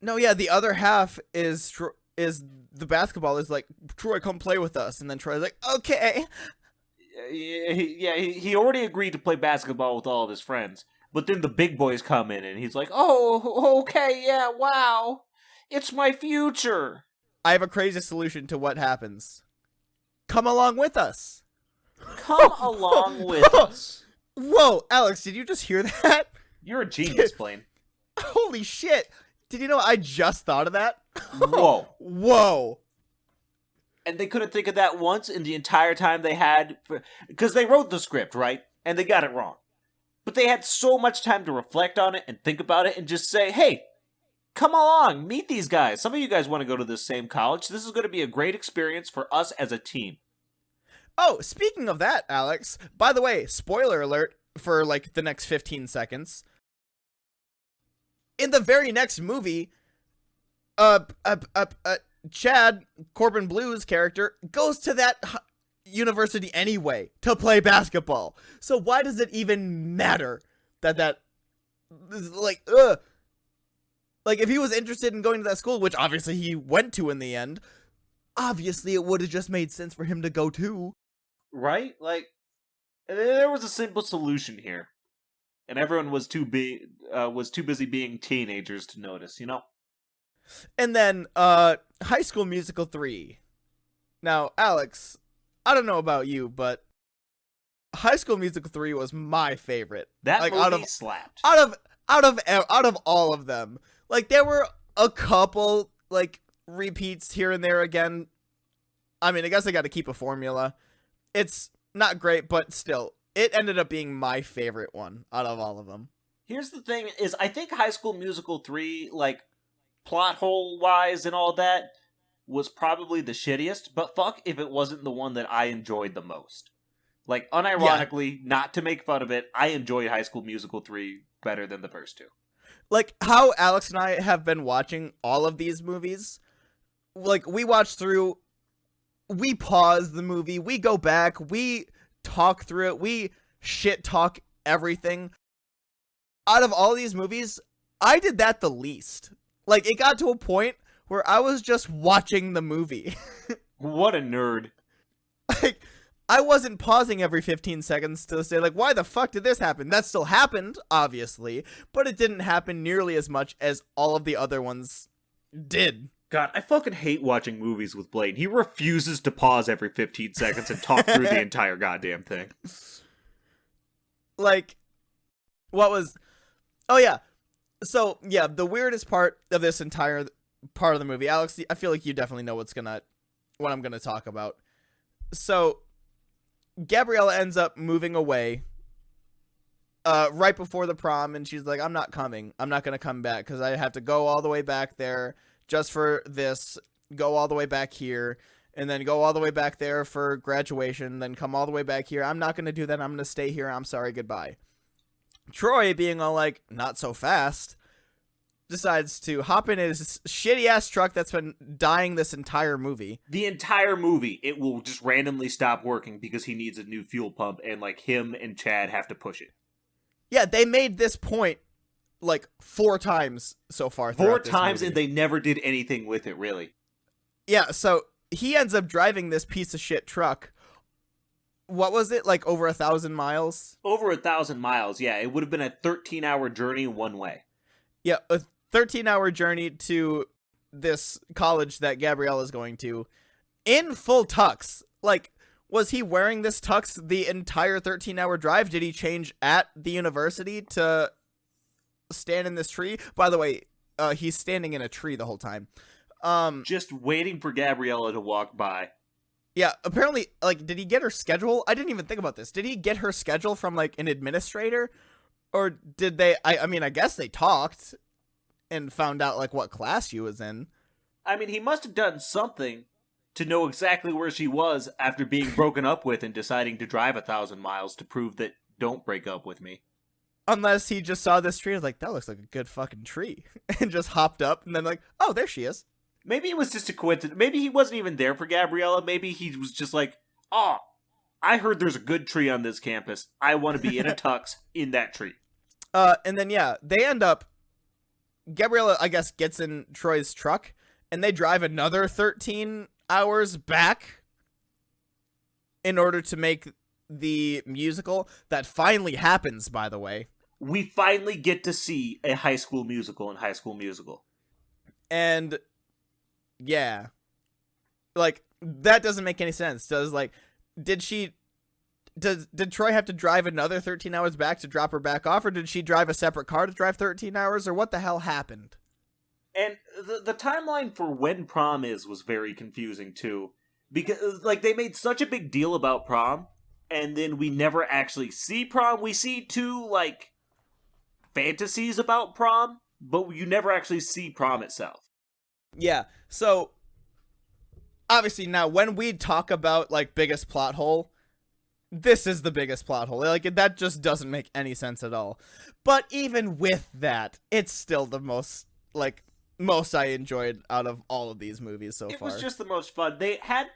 No, yeah, the other half is the basketball is like, Troy, come play with us, and then Troy's like, okay. Yeah, he already agreed to play basketball with all of his friends. But then the big boys come in, and he's like, oh, okay, yeah, wow. It's my future. I have a crazy solution to what happens. Come along with us. Come along with us. Whoa, Alex, did you just hear that? You're a genius, Blaine. Holy shit. Did you know I just thought of that? Whoa. Whoa. And they couldn't think of that once in the entire time they had... Because they wrote the script, right? And they got it wrong. But they had so much time to reflect on it and think about it and just say, hey, come along, meet these guys. Some of you guys want to go to this same college. This is going to be a great experience for us as a team. Oh, speaking of that, Alex, by the way, spoiler alert for like the next 15 seconds. In the very next movie, Chad, Corbin Blue's character, goes to that university anyway to play basketball. So why does it even matter that like like if he was interested in going to that school, which obviously he went to in the end, obviously it would have just made sense for him to go too. Right? Like, there was a simple solution here, and everyone was too busy being teenagers to notice, you know? And then High School Musical 3. Now, Alex, I don't know about you, but High School Musical 3 was my favorite. That like, movie slapped. Out of all of them. Like, there were a couple like repeats here and there again. I mean, I guess I got to keep a formula. It's not great, but still, it ended up being my favorite one out of all of them. Here's the thing is, I think High School Musical 3, like, plot hole wise and all that, was probably the shittiest, but fuck if it wasn't the one that I enjoyed the most. Like, unironically, not to make fun of it, I enjoy High School Musical 3 better than the first two. Like, how Alex and I have been watching all of these movies, like, we watch through, we pause the movie, we go back, we talk through it, we shit talk everything. Out of all these movies, I did that the least. Like, it got to a point where I was just watching the movie. What a nerd. Like, I wasn't pausing every 15 seconds to say, like, why the fuck did this happen? That still happened, obviously, but it didn't happen nearly as much as all of the other ones did. God, I fucking hate watching movies with Blaine. He refuses to pause every 15 seconds and talk through the entire goddamn thing. Like, what was... Oh, yeah. So, yeah, the weirdest part of this entire part of the movie, Alex, I feel like you definitely know what I'm gonna talk about. So, Gabriella ends up moving away right before the prom, and she's like, I'm not coming. I'm not gonna come back, because I have to go all the way back there just for this, go all the way back here, and then go all the way back there for graduation, then come all the way back here. I'm not gonna do that. I'm gonna stay here. I'm sorry. Goodbye. Troy, being all like, not so fast, decides to hop in his shitty-ass truck that's been dying this entire movie. The entire movie, it will just randomly stop working because he needs a new fuel pump, and, like, him and Chad have to push it. Yeah, they made this point, like, 4 times so far. 4 times, and they never did anything with it, really. Yeah, so he ends up driving this piece of shit truck. What was it, like, over 1,000 miles? Over 1,000 miles, yeah. It would have been a 13-hour journey one way. Yeah, a 13-hour journey to this college that Gabriella's going to in full tux. Like, was he wearing this tux the entire 13-hour drive? Did he change at the university to stand in this tree? By the way, he's standing in a tree the whole time. Just waiting for Gabriella to walk by. Yeah, apparently, like, did he get her schedule? I didn't even think about this. Did he get her schedule from, like, an administrator? Or did they, I mean, I guess they talked and found out, like, what class she was in. I mean, he must have done something to know exactly where she was after being broken up with and deciding to drive 1,000 miles to prove that don't break up with me. Unless he just saw this tree and was like, that looks like a good fucking tree. And just hopped up and then like, oh, there she is. Maybe it was just a coincidence. Maybe he wasn't even there for Gabriella. Maybe he was just like, oh, I heard there's a good tree on this campus. I want to be in a tux in that tree. And then, yeah, they end up, Gabriella, I guess, gets in Troy's truck, and they drive another 13 hours back in order to make the musical that finally happens, by the way. We finally get to see a High School Musical in High School Musical. And yeah, like, that doesn't make any sense. Did Troy have to drive another 13 hours back to drop her back off, or did she drive a separate car to drive 13 hours, or what the hell happened? And the timeline for when prom was very confusing, too. Because, like, they made such a big deal about prom, and then we never actually see prom. We see 2, like, fantasies about prom, but you never actually see prom itself. Yeah, so, obviously now, when we talk about, like, biggest plot hole, this is the biggest plot hole. Like, that just doesn't make any sense at all. But even with that, it's still the most I enjoyed out of all of these movies so far. It was just the most fun. They had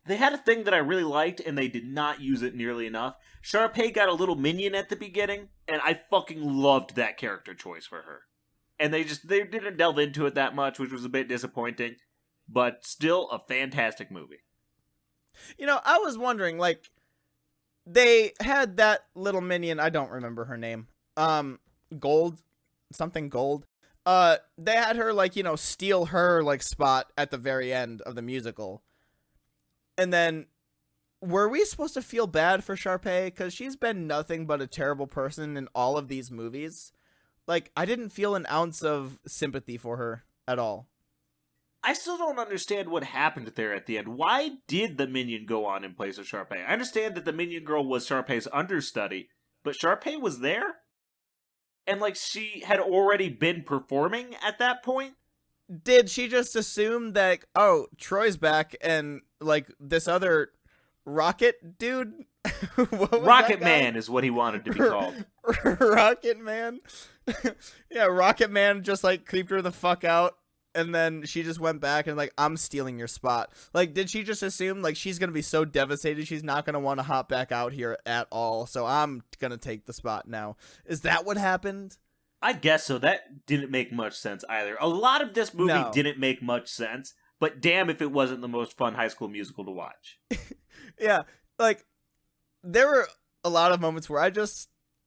They had a thing that I really liked, and they did not use it nearly enough. Sharpay got a little minion at the beginning, and I fucking loved that character choice for her. And they didn't delve into it that much, which was a bit disappointing, but still a fantastic movie. You know, I was wondering, like, they had that little minion, I don't remember her name. Gold, something Gold. They had her, like, you know, steal her, like, spot at the very end of the musical. And then, were we supposed to feel bad for Sharpay? Because she's been nothing but a terrible person in all of these movies. Like, I didn't feel an ounce of sympathy for her at all. I still don't understand what happened there at the end. Why did the minion go on in place of Sharpay? I understand that the minion girl was Sharpay's understudy, but Sharpay was there? And, like, she had already been performing at that point? Did she just assume that, oh, Troy's back and, like, this other Rocket dude? Rocket Man is what he wanted to be called. Rocket Man? Yeah, Rocket Man just, like, creeped her the fuck out. And then she just went back and, like, I'm stealing your spot. Like, did she just assume, like, she's going to be so devastated she's not going to want to hop back out here at all? So I'm going to take the spot now. Is that what happened? I guess so. That didn't make much sense either. A lot of this movie didn't make much sense, but damn if it wasn't the most fun High School Musical to watch. Yeah, like, there were a lot of moments where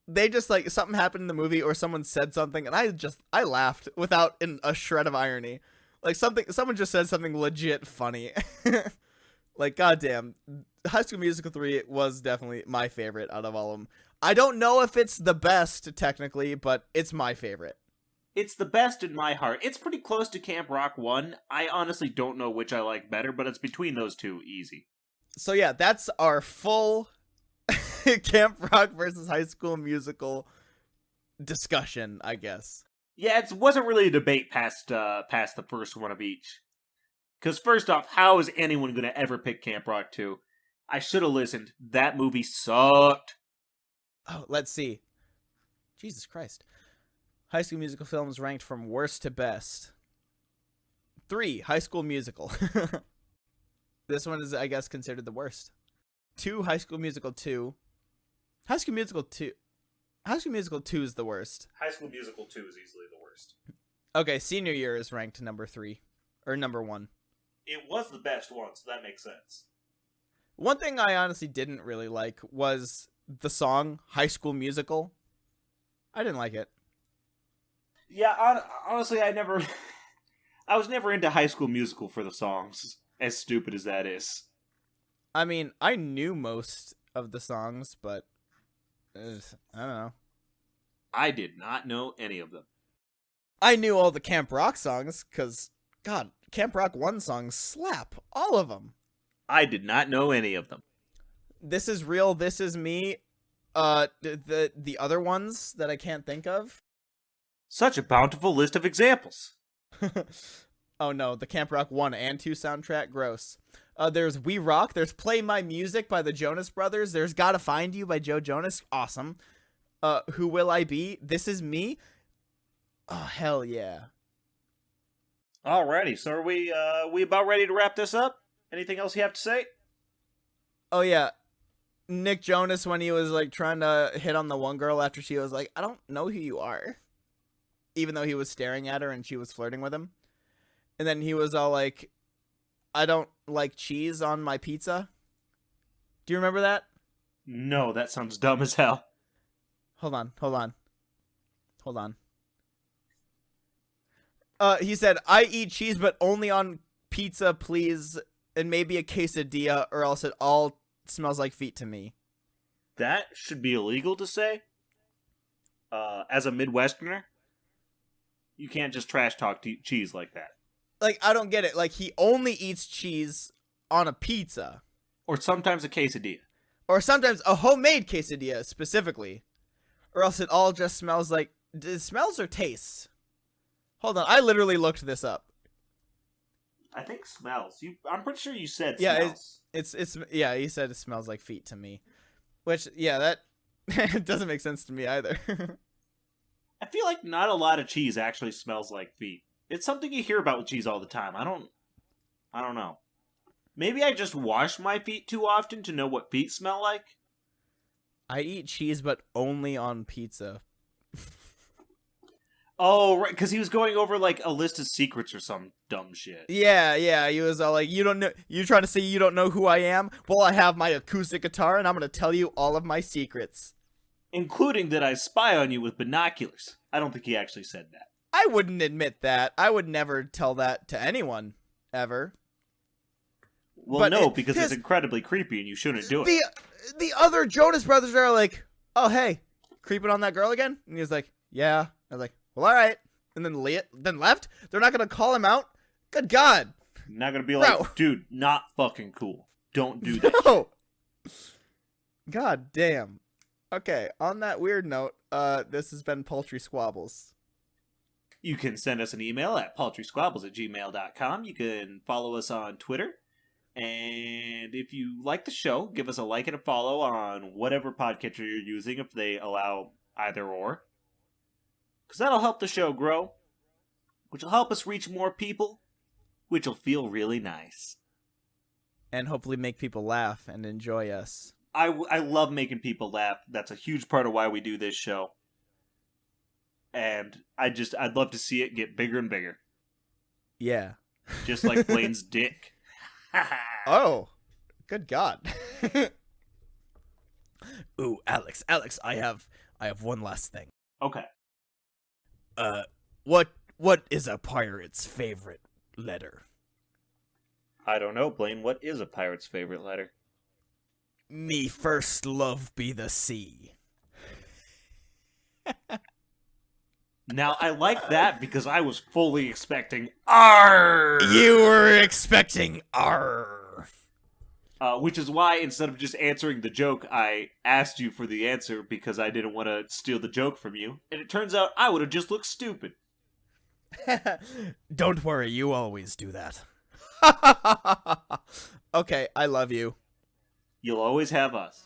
they just, like, something happened in the movie or someone said something and I laughed without a shred of irony. Like, someone just said something legit funny. Like, goddamn, High School Musical 3 was definitely my favorite out of all of them. I don't know if it's the best, technically, but it's my favorite. It's the best in my heart. It's pretty close to Camp Rock 1. I honestly don't know which I like better, but it's between those two, easy. So yeah, that's our full Camp Rock versus High School Musical discussion, I guess. Yeah, it wasn't really a debate past the first one of each. Because first off, how is anyone going to ever pick Camp Rock 2? I should have listened. That movie sucked. Oh, let's see. Jesus Christ. High School Musical films ranked from worst to best. 3, High School Musical. This one is, I guess, considered the worst. 2, High School Musical 2. High School Musical 2. High School Musical 2 is the worst. High School Musical 2 is easily the worst. Okay, Senior Year is ranked number 3. Or number 1. It was the best one, so that makes sense. One thing I honestly didn't really like was the song High School Musical. I didn't like it. Yeah, honestly, I was never into High School Musical for the songs, as stupid as that is. I mean, I knew most of the songs, but I don't know. I did not know any of them. I knew all the Camp Rock songs, because, God, Camp Rock 1 songs slap. All of them. I did not know any of them. This Is Real, This Is Me, the other ones that I can't think of. Such a bountiful list of examples. Oh no, the Camp Rock 1 and 2 soundtrack, gross. There's We Rock, there's Play My Music by the Jonas Brothers, there's Gotta Find You by Joe Jonas, awesome. Who Will I Be, This Is Me, oh hell yeah. Alrighty, so are we about ready to wrap this up? Anything else you have to say? Oh yeah, Nick Jonas when he was like trying to hit on the one girl after she was like, I don't know who you are. Even though he was staring at her and she was flirting with him. And then he was all like, I don't like cheese on my pizza. Do you remember that? No, that sounds dumb as hell. Hold on. He said, I eat cheese, but only on pizza, please. And maybe a quesadilla, or else it all smells like feet to me. That should be illegal to say. As a Midwesterner, you can't just trash talk cheese like that. Like, I don't get it. Like, he only eats cheese on a pizza. Or sometimes a quesadilla. Or sometimes a homemade quesadilla, specifically. Or else it all just smells like... It smells or tastes? Hold on, I literally looked this up. I think smells. I'm pretty sure you said smells. It's yeah, he said it smells like feet to me. Which, yeah, that doesn't make sense to me either. I feel like not a lot of cheese actually smells like feet. It's something you hear about with cheese all the time. I don't know. Maybe I just wash my feet too often to know what feet smell like. I eat cheese, but only on pizza. Oh, right, because he was going over like a list of secrets or some dumb shit. Yeah, he was all like, you don't know, you trying to say you don't know who I am? Well, I have my acoustic guitar, and I'm going to tell you all of my secrets. Including that I spy on you with binoculars. I don't think he actually said that. I wouldn't admit that. I would never tell that to anyone, ever. Well, But no, because it's incredibly creepy and you shouldn't do it. The other Jonas Brothers are like, oh, hey, creeping on that girl again? And he was like, yeah. I was like, well, all right. And then left? They're not going to call him out? Good God. Not gonna be Bro. like, dude, not fucking cool. Don't do that. No. God damn. Okay, on that weird note, this has been Paltry Squabbles. You can send us an email at paltrysquabbles@gmail.com. You can follow us on Twitter. And if you like the show, give us a like and a follow on whatever podcatcher you're using if they allow either or. Because that'll help the show grow, which will help us reach more people, which will feel really nice. And hopefully make people laugh and enjoy us. I love making people laugh. That's a huge part of why we do this show. And I'd love to see it get bigger and bigger. Yeah. Just like Blaine's dick. Oh, good God. Ooh, Alex, I have one last thing. Okay. What is a pirate's favorite letter? I don't know, Blaine. What is a pirate's favorite letter? Me first love be the sea. Now, I like that because I was fully expecting R. You were expecting R. Which is why, instead of just answering the joke, I asked you for the answer because I didn't want to steal the joke from you. And it turns out I would have just looked stupid. Don't worry, you always do that. Okay, I love you. You'll always have us.